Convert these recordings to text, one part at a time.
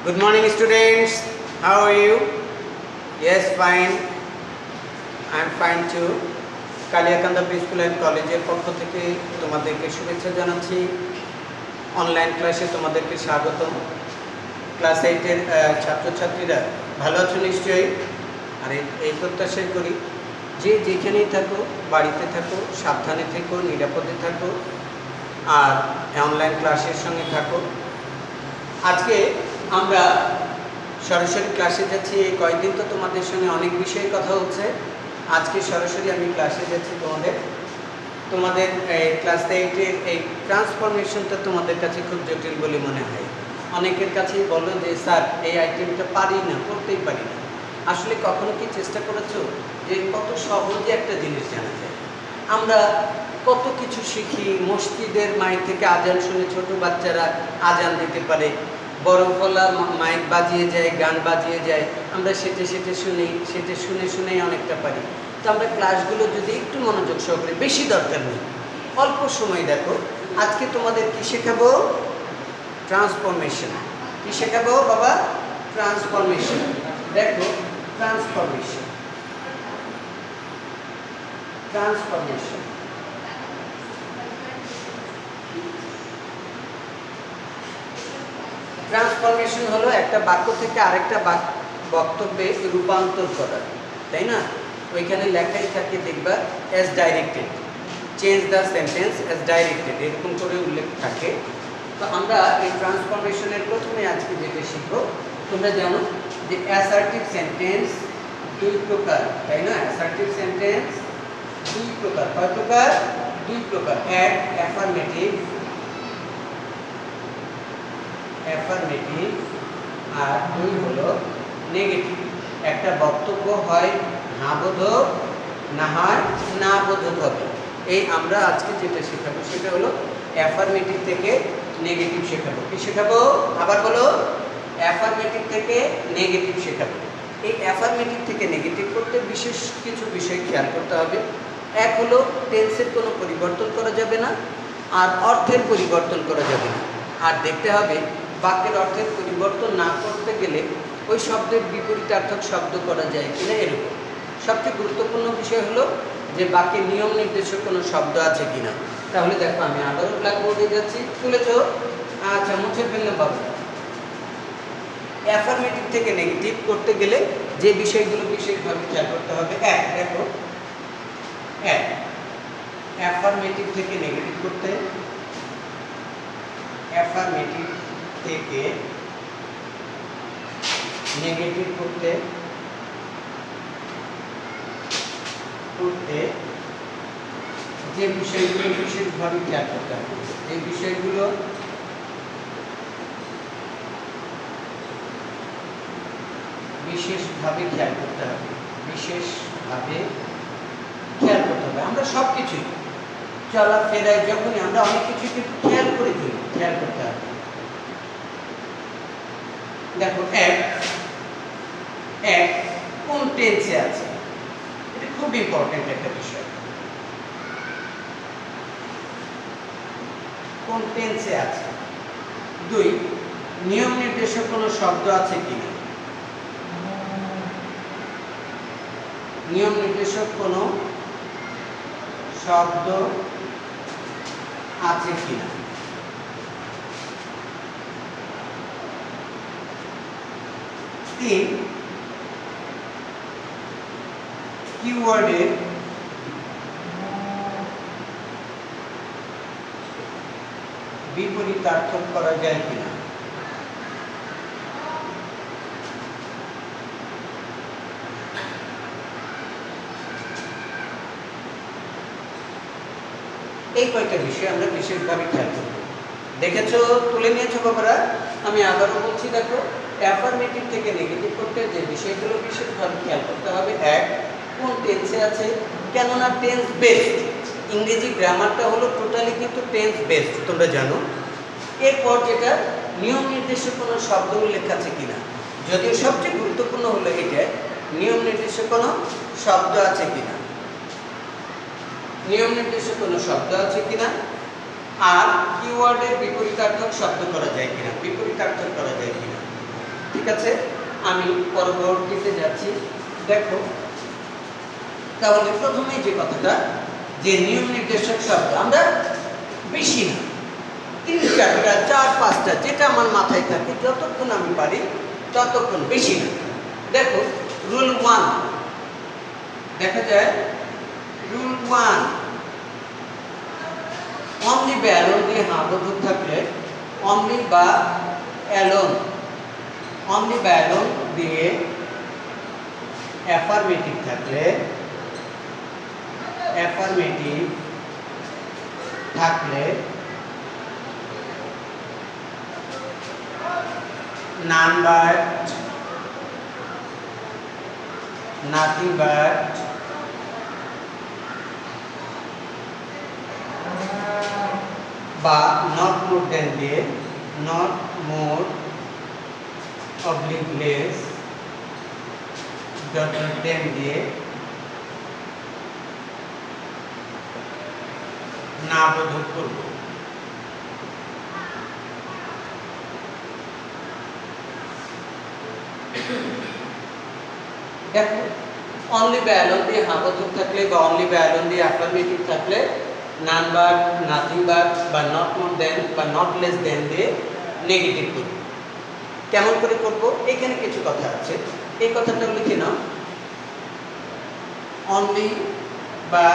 Good morning, students. How are you? Yes, fine. I'm fine too. Kaliakanda preschool and কলেজের পক্ষ থেকে তোমাদেরকে শুভেচ্ছা জানাচ্ছি। অনলাইন ক্লাসে তোমাদেরকে স্বাগতম। ক্লাস 8-এর ছাত্রছাত্রীরা ভালো আছো নিশ্চয়ই। আর এই প্রত্যাশাই করি যে যেখানেই থাকো, বাড়িতে থাকো, সাবধানে থেকো, নিরাপদে থাকো আর অনলাইন ক্লাসের সঙ্গে থাকো। আজকে আমরা সরাসরি ক্লাসে যাচ্ছি। এই কয়েকদিন তো তোমাদের সঙ্গে অনেক বিষয়ে কথা হচ্ছে। আজকে সরাসরি আমি ক্লাসে যাচ্ছি তোমাদের ক্লাস 8-এর এই ট্রান্সফরমেশনটা তোমাদের কাছে খুব জটিল বলে মনে হয়। অনেকের কাছেই বলো যে স্যার এই আইটেমটা পারি না, করতেই পারি না। আসলে কখনো কি চেষ্টা করেছো যে কত সহজে একটা জিনিস জানা যায়? আমরা কত কিছু শিখি। মসজিদের মাইক থেকে আজান শুনে ছোট বাচ্চারা আজান দিতে পারে, বড় ফলা মাইক বাজিয়ে যায়, গান বাজিয়ে যায়, আমরা সেটে শুনেই অনেকটা পারি। তো আমরা ক্লাসগুলো যদি একটু মনোযোগ সহকারে, বেশি দরকার নেই, অল্প সময় দেখো। আজকে তোমাদের কি শেখাবো? ট্রান্সফরমেশন। কি শেখাবো বাবা? ট্রান্সফরমেশন। দেখো, ট্রান্সফরমেশন ট্রান্সফরমেশন হলো একটা বাক্য থেকে আরেকটা বক্তব্যে রূপান্তর করা, তাই না? ওইখানে লেখাই থাকে, দেখবা as directed, change the sentence as directed, এরকম করে উল্লেখ থাকে। তো আমরা এই ট্রান্সফরমেশনের প্রথমে আজকে যেটা শিখব, তোমরা জানো যে অ্যাসার্টিভ সেন্টেন্স দুই প্রকার, তাই না? অ্যাসার্টিভ সেন্টেন্স দুই প্রকার। কয় প্রকার? দুই প্রকার। এক অ্যাফার্মেটিভ আর দুই হলো নেগেটিভ। একটা বক্তব্য হয় হ্যাঁ বোধক, না হয় না বোধক হবে। এই আমরা আজকে যেটা শেখাবো সেটা হলো অ্যাফার্মেটিভ থেকে নেগেটিভ শেখাবো। কি শেখাবো? আবার বলো, অ্যাফার্মেটিভ থেকে নেগেটিভ শেখাবো। এই অ্যাফার্মেটিভ থেকে নেগেটিভ করতে বিশেষ কিছু বিষয় খেয়াল করতে হবে। এক হলো টেন্সের কোনো পরিবর্তন করা যাবে না, আর অর্থের পরিবর্তন করা যাবে না। আর দেখতে হবে বাক্যের অর্থের পরিবর্তন না করতে গেলে ওই শব্দের বিপরীতার্থক শব্দ করা যায় কিনা, এরকম। সবচেয়ে গুরুত্বপূর্ণ বিষয় হলো যে বাক্যের নিয়ম নির্দেশক কোনো শব্দ আছে কিনা। তাহলে দেখো, আমি আবারও ব্ল্যাকবোর্ডে যাচ্ছি, তুলেছ? আচ্ছা, মুছে ফেললাম বাবু। অ্যাফার্মেটিভ থেকে নেগেটিভ করতে গেলে যে বিষয়গুলো বিশেষভাবে খেয়াল করতে হবে। এক, দেখো, এক অ্যাফার্মেটিভ থেকে নেগেটিভ করতে, অ্যাফার্মেটিভ থেকে নেগেটিভ করতে যে বিষয়গুলো বিশেষভাবে খেয়াল করতে হবে, এই বিষয়গুলো বিশেষভাবে খেয়াল করতে হবে। আমরা সব কিছুই চলাফেরায় যখনই আমরা অনেক কিছুকে খেয়াল করে চলি, খেয়াল করতে হবে। দেখো, এক কোন টেন্সে আছে, এটা খুব ইম্পর্টেন্ট একটা বিষয়। কোন টেন্সে আছে। দুই, নিয়ম নির্দেশক কোনো শব্দ আছে কিনা, নিয়ম নির্দেশক কোনো শব্দ আছে কিনা। তিন, কিওয়ার্ডের বিপরীতার্থক করা যায় কিনা। এই কয়েকটা বিষয় আমরা বিশেষভাবে খেয়াল করব। দেখেছো, তুলে নিয়েছো বাবারা? আমি আবারও বলছি, দেখো, অ্যাফার্মেটিভ থেকে নেগেটিভ করতে যে বিষয়গুলো বিশেষভাবে খেয়াল করতে হবে। এক, কোন টেন্সে আছে, কেননা টেন্স বেসড, ইংরেজি গ্রামারটা হলো টোটালি কিন্তু টেন্স বেসড, তোমরা জানো। এরপর যেটা, নিয়ম নির্দেশক কোনো শব্দ উল্লেখ আছে কিনা, যদিও সবচেয়ে গুরুত্বপূর্ণ হলো এটা, নিয়ম নির্দেশক কোনো শব্দ আছে কিনা, নিয়ম নির্দেশক কোনো শব্দ আছে কিনা। আর কিওয়ার্ডের বিপরীতার্থক শব্দ করা যায় কিনা, বিপরীতার্থক করা যায় কিনা। ঠিক আছে, আমি পরবর্তীতে যাচ্ছি। দেখো তাহলে প্রথমেই যে কথাটা, যে নিয়ম নির্দেশক শব্দ আমরা বেশি না, 3-4টা 4-5টা যেটা আমার মাথায় থাকে যতক্ষণ আমি পারি ততক্ষণ, বেশি না। দেখো রুল 1 দেখা যায়, রুল 1 অনলি বা অ্যালোন দিয়ে বোধক থাকলে, অনলি বা অ্যালোন, অনলি বা অ্যালোন দিয়ে অ্যাফার্মেটিভ থাকলে, অ্যাফার্মেটিভ থাকলে none but, nothing but, বা not more than দিয়ে, not more oblique less dot than দিয়ে না বোধক করব। দেখো অনলি বা অ্যালোন দিয়ে বোধক থাকলে বা অনলি বা অ্যালোন দিয়ে অ্যাফার্মেটিভ থাকলে নান বাট, নাথিং বাট বা নট মোর দেন বা নট লেস দেন দিয়ে নেগেটিভ করব। কেমন করে করব? এখানে কিছু কথা আছে, এই কথাটা লিখে নাও। অনলি বা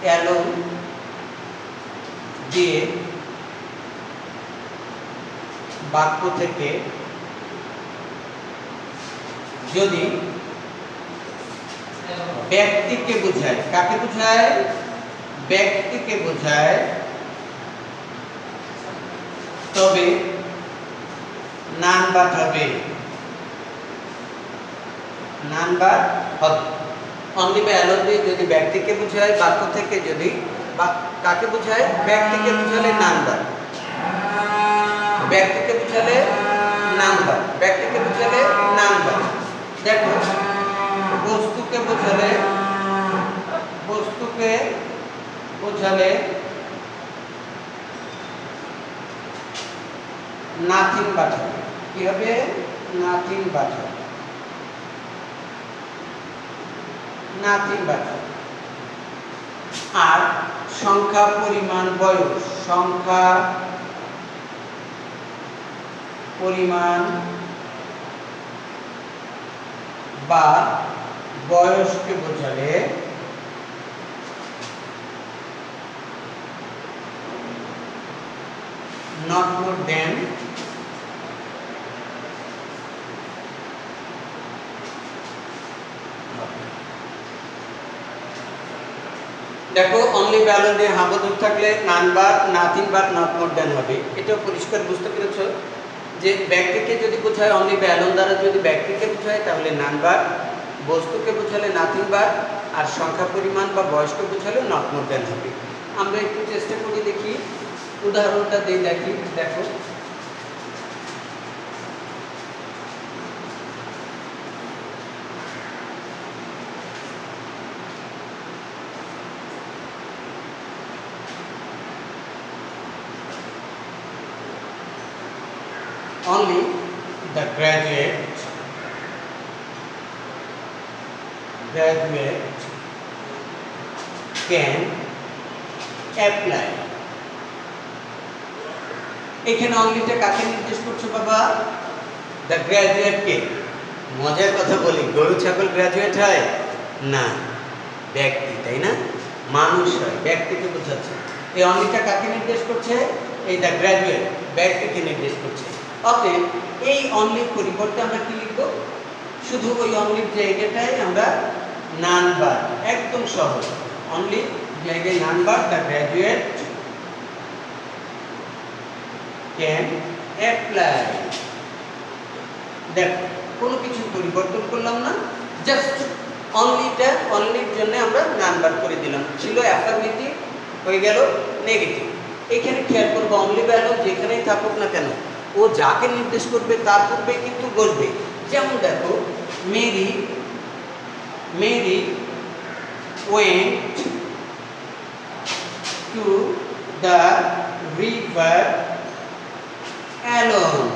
অ্যালোন দিয়ে বাক্য থেকে যদি ব্যক্তিকে বোঝায়, কাকে বোঝায়? ব্যক্তিকে বোঝায়, তবে নান বাট হবে, নান বাট হবে। অনলি বা অ্যালোন দিয়ে যদি ব্যক্তিকে বোঝায়, বাক্য থেকে যদি কাকে বোঝায়? ব্যক্তিকে বোঝালে নান বাট, ব্যক্তিকে বোঝালে নান বাট, ব্যক্তিকে বোঝালে নান বাট। দেখো বস্তুকে বোঝালে, বস্তুকে বোঝালে নাথিং বাট হবে। কি হবে? নাথিং বাট হবে, নাথিং বাট হবে। আর সংখ্যা, পরিমাণ, বয়স, সংখ্যা, পরিমাণ বা বয়সকে বোঝালে not more than, দেখো অনলি বা অ্যালোন দিয়ে বোধক থাকলে none but, nothing but, not more than হবে। এটাও পরিষ্কার বুঝতে পেরেছো যে ব্যক্তিকে যদি বোঝায় অনলি বা অ্যালোন দ্বারা, যদি ব্যক্তিকে বোঝায় তাহলে নান বাট, বস্তুকে বোঝালে নাথিং বাট, আর সংখ্যা, পরিমাণ বা বয়সকে বোঝালে নট মোর দেন হবে। আমরা একটু চেষ্টা করে দেখি, উদাহরণটা দিয়ে দেখি। দেখো only the graduate can apply। এখানে অনলিটা কাকে নির্দেশ করছে বাবা? দ্য গ্র্যাজুয়েটকে। মজার কথা বলি, গরু ছাগল গ্র্যাজুয়েট হয় না, ব্যক্তি, তাই না? মানুষ হয়, ব্যক্তিকে বোঝাচ্ছে। এই অনলিটা কাকে নির্দেশ করছে? এই দ্য গ্র্যাজুয়েট, ব্যক্তিকে নির্দেশ করছে। অতএব এই অনলির পরিবর্তে আমরা কি লিখব? শুধু ওই অনলির জায়গাটায় আমরা নান বার, একদম সহজ। অনলি জায়গায় নান বার, দ্য গ্র্যাজুয়েট ক্যান অ্যাপ্লাই। দেখো কোনো কিছু পরিবর্তন করলাম না, জাস্ট অনলিটা, অনলির জন্য আমরা নান বার করে দিলাম। ছিল অ্যাফার্মেটিভ, হয়ে গেল নেগেটিভ। এখানে খেয়াল করবো অনলি বা অ্যালোন যেখানেই থাকুক না কেন, ও যাকে নির্দেশ করবে তার পূর্বে কিন্তু বসবে। যেমন দেখো Mary, Mary went to the river alone।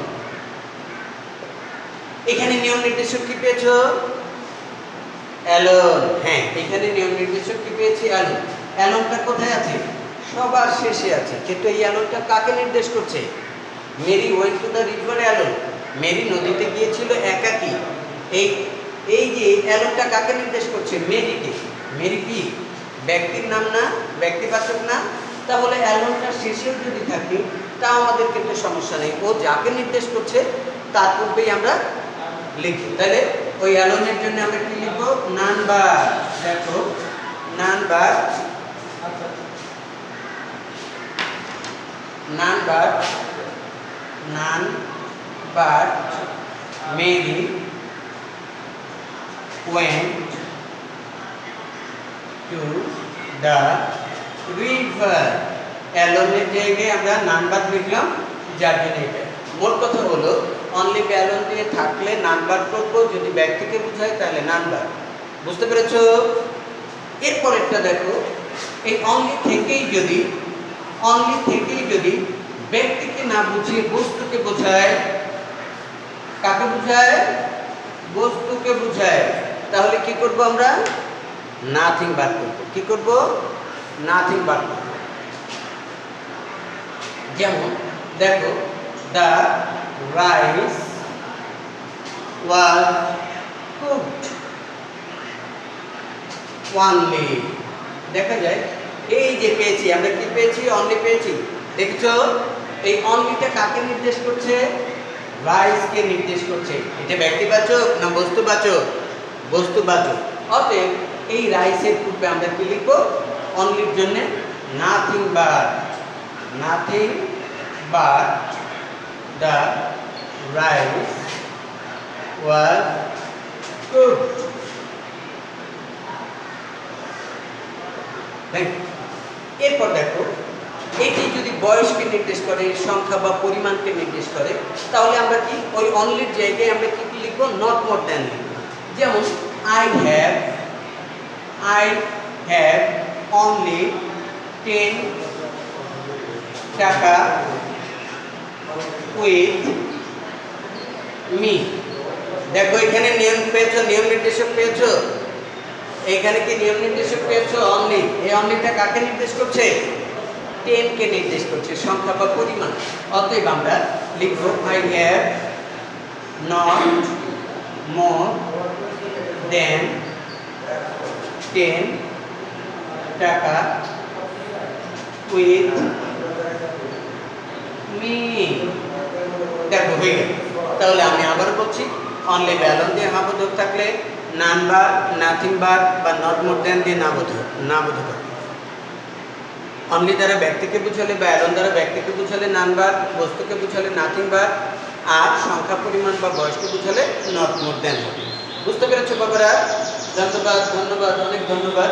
নিয়ম নির্দেশক কি পেয়েছো? অ্যালোন। হ্যাঁ, এখানে নিয়ম নির্দেশক কি পেয়েছি? অ্যালোন। অ্যালোনটা কোথায় আছে? সবার শেষে আছে। কিন্তু এই অ্যালোনটা কাকে নির্দেশ করছে? Mary went to the river alone. Mary নদীতে গিয়েছিল একাকী। এই এই যে অ্যালোনটা কাকে নির্দেশ করছে? মেরিকে। মেরি কি ব্যক্তির নাম না? ব্যক্তিবাচক না? তাহলে অ্যালোনটা শেষেও যদি থাকে তা আমাদের কিন্তু সমস্যা নেই। ও যাকে নির্দেশ করছে তার পূর্বেই আমরা লিখি। তাহলে ওই অ্যালোনের জন্য আমরা কি লিখবো? নাম্বার। দেখো number, number, number Mary went to the river. অ্যালোনের জায়গায় আমরা নাম্বার লিখলাম, যার জন্য এটা। মোট কথা হলো অনলি অ্যালোন দিয়ে থাকলে নাম্বার করবো, যদি ব্যক্তিকে বোঝায় তাহলে নাম্বার। বুঝতে পেরেছো? এরপরেরটা দেখো, এই অনলি থেকেই যদি ব্যক্তিকে না বুঝিয়ে বস্তুকে বোঝায়, কাকে বোঝায়? বস্তুকে বোঝায়, তাহলে কি করব আমরা? নাথিং বার করব। কি করব? নাথিং বার করব। যেমন দেখো, the rice was cooked only. দেখা যায় এই যে পেয়েছি আমরা, কি পেয়েছি? অনলি পেয়েছি। দেখছো এই অনলিটা কাকে নির্দেশ করছে? রাইসকে নির্দেশ করছে। এটা ব্যক্তিবাচক না বস্তুবাচক? বস্তুবাচক। অতএব এই রাইসের পূর্বে আমরা কি লিখব? অনলির জন্য nothing but, nothing but the rice was cooked. এরপর দেখো, এটি যদি বয়সকে নির্দেশ করে, সংখ্যা বা পরিমাণকে নির্দেশ করে, তাহলে আমরা কি ওই অনলির জায়গায় আমরা কি লিখব? নট মোর দ্যান লিখব। যেমন আই হ্যাভ অনলি 10 টাকা উইথ মি। দেখো এখানে নিয়ম পেয়েছো, নিয়ম নির্দেশক পেয়েছো। এখানে কি নিয়ম নির্দেশক পেয়েছো? অনলি। এই অনলিটা কাকে নির্দেশ করছে? 10 কে নির্দেশ করছে, সংখ্যা বা পরিমাণ। অতএব আমরা লিখব আই হ্যাভ নট মোর দেন 10 টাকা উইথ মি। দেখো হয়ে গেল। তাহলে আমি আবার বলছি, অনলি অ্যালোন দিয়ে নাবোধক থাকলে নান বার, নাথিং বার বা নট মোর দেন দিয়ে নাবোধক। অনলি দ্বারা ব্যক্তিকে বুঝালে বা অ্যালোন দ্বারা ব্যক্তিকে বুঝালে নান বার, বস্তুকে বুঝালে নাথিং বার, আর সংখ্যা পরিমাণ বা বয়সকে বুঝালে নট মোর দেন হবে। বুঝতে পেরেছো বাবারা? ধন্যবাদ, ধন্যবাদ, অনেক ধন্যবাদ।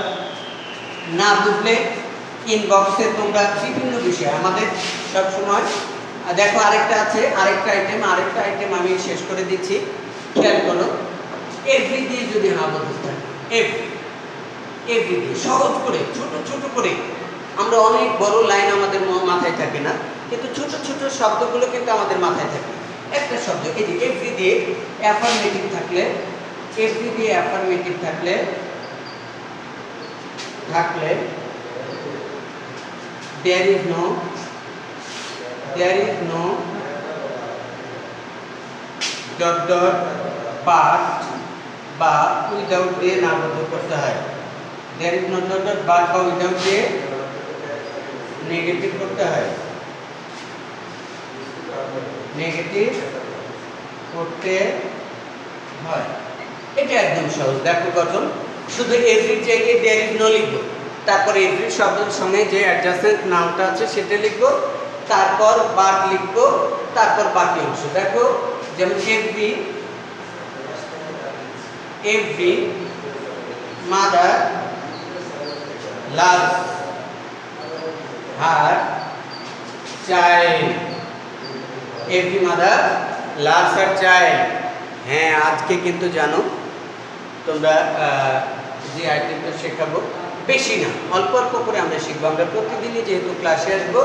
না বুঝলে ইনবক্সে তোমরা বিভিন্ন বিষয় আমাদের সবসময় দেখো। আরেকটা আছে, আরেকটা আইটেম আমি শেষ করে দিচ্ছি, খেয়াল করো। এভরি দিয়ে যদি নাবোধক থাকে, এভরি দিয়ে সহজ করে, ছোট করে, আমরা অনেক বড় লাইন আমাদের মাথায় থাকে না, কিন্তু ছোট ছোট শব্দগুলো কিন্তু আমাদের মাথায় থাকে। একটা শব্দ এই যে এভরি দিয়ে অ্যাফার্মেটিভ থাকলে, এভরি দিয়ে অ্যাফার্মেটিভ থাকলে there is no dot but বা উইদাউট দিয়ে নাবোধক করতে হয়। there is no dot but বা উইদাউট দিয়ে নেগেটিভ করতে হয়, নেগেটিভ করতে হয়। এটা একদম সহজ। দেখো গঠন, শুধু এভরির জায়গায় there is no লিখবো, তারপর এভরি শব্দের সঙ্গে যে অ্যাডজাসেন্ট নামটা আছে সেটা লিখবো, তারপর বাট লিখবো, তারপর বাকি অংশ। দেখো যেমন every mother loves her child. Every mother loves her child. হ্যাঁ, আজকে কিন্তু জানো তোমরা যে আইটেমটা শেখাবো বেশি না, অল্প অল্প করে আমরা শিখবো। আমরা প্রতিদিনই যেহেতু ক্লাসে আসবো,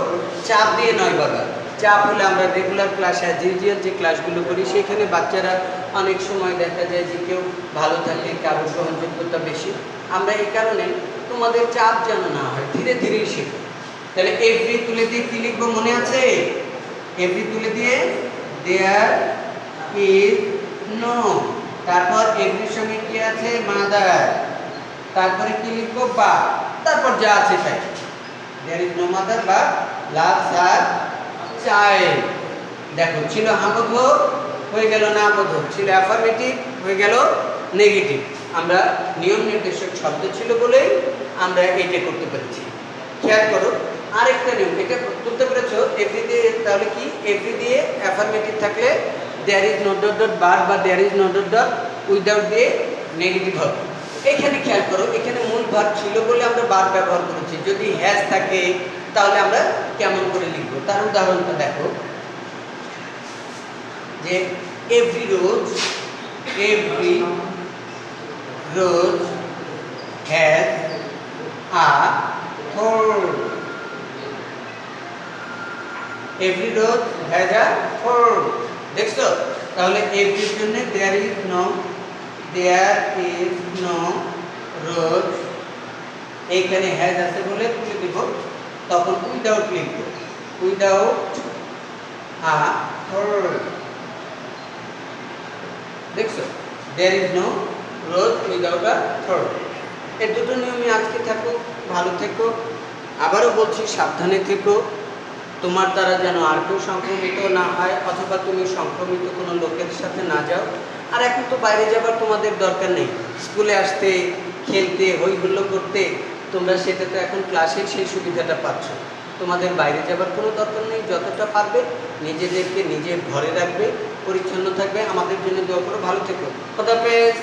চাপ দিয়ে নয় বাবা। চাপ হলে আমরা রেগুলার ক্লাসে যে ক্লাসগুলো করি সেখানে বাচ্চারা অনেক সময় দেখা যায় যে কেউ ভালো থাকে, কারো গ্রহণযোগ্যতা বেশি। আমরা এই কারণে তোমাদের চাপ যেন না হয়, ধীরে ধীরেই শেখো। তাহলে এভরি তুলে দিয়ে কি লিখবো মনে আছে? এভরি তুলে দিয়ে দেয়ার ইজ নো, তারপর এভরির সঙ্গে কি আছে? মাদার, তারপরে কি লিখবো? বা, তারপর যা আছে তাই। দেয়ার ইজ নো মাদার বা লাভস হার চাইল্ড। দেখো, ছিল হাবোধক, হয়ে গেল নাবোধক, ছিল অ্যাফার্মেটিভ, হয়ে গেল নেগেটিভ। আমরা নিয়ম নির্দেশক শব্দ ছিল বলেই আমরা এটা করতে পেরেছি। খেয়াল করো আরেকটা নিয়ম, এটা তুলতে পেরেছো? এভরি দিয়ে, তাহলে কি? এভরি দিয়ে অ্যাফার্মেটিভ থাকলে there is no dot dot but বা there is no dot dot without দিয়ে নেগেটিভ হবে। এখানে খেয়াল করো, এখানে মূল ভার্ব ছিল বলে আমরা বার ব্যবহার করেছি। যদি হ্যাজ থাকে তাহলে আমরা কেমন করে লিখবো? তার উদাহরণটা দেখো, যে every rose has a third. Every rose has a thorn. দেখছো? তাহলে এভরির জন্য দেয়ার ইজ নো রোজ, এইখানে হ্যাজ আছে বলে তুলে দিব, তখন উইদাউট লিখবো, উইদাউট আ থর্ড। দেখছো? There is no rose without a thorn. এই দুটো নিয়মই আজকে থাকো, ভালো থেকো। আবারও বলছি, সাবধানে থেকো, তোমার দ্বারা যেন আর কেউ সংক্রমিত না হয়, অথবা তুমি সংক্রমিত কোনো লোকের সাথে না যাও। আর এখন তো বাইরে যাবার তোমাদের দরকার নেই, স্কুলে আসতে, খেলতে, হই হুল্লো করতে, তোমরা সেটা তো এখন ক্লাসে সেই সুবিধাটা পাচ্ছ। তোমাদের বাইরে যাবার কোনো দরকার নেই। যতটা পারবে নিজেদেরকে নিজের ঘরে রাখবে, পরিচ্ছন্ন থাকবে। আমাদের জন্য দোয়া করো, ভালো থেকো। খোদাফেজ।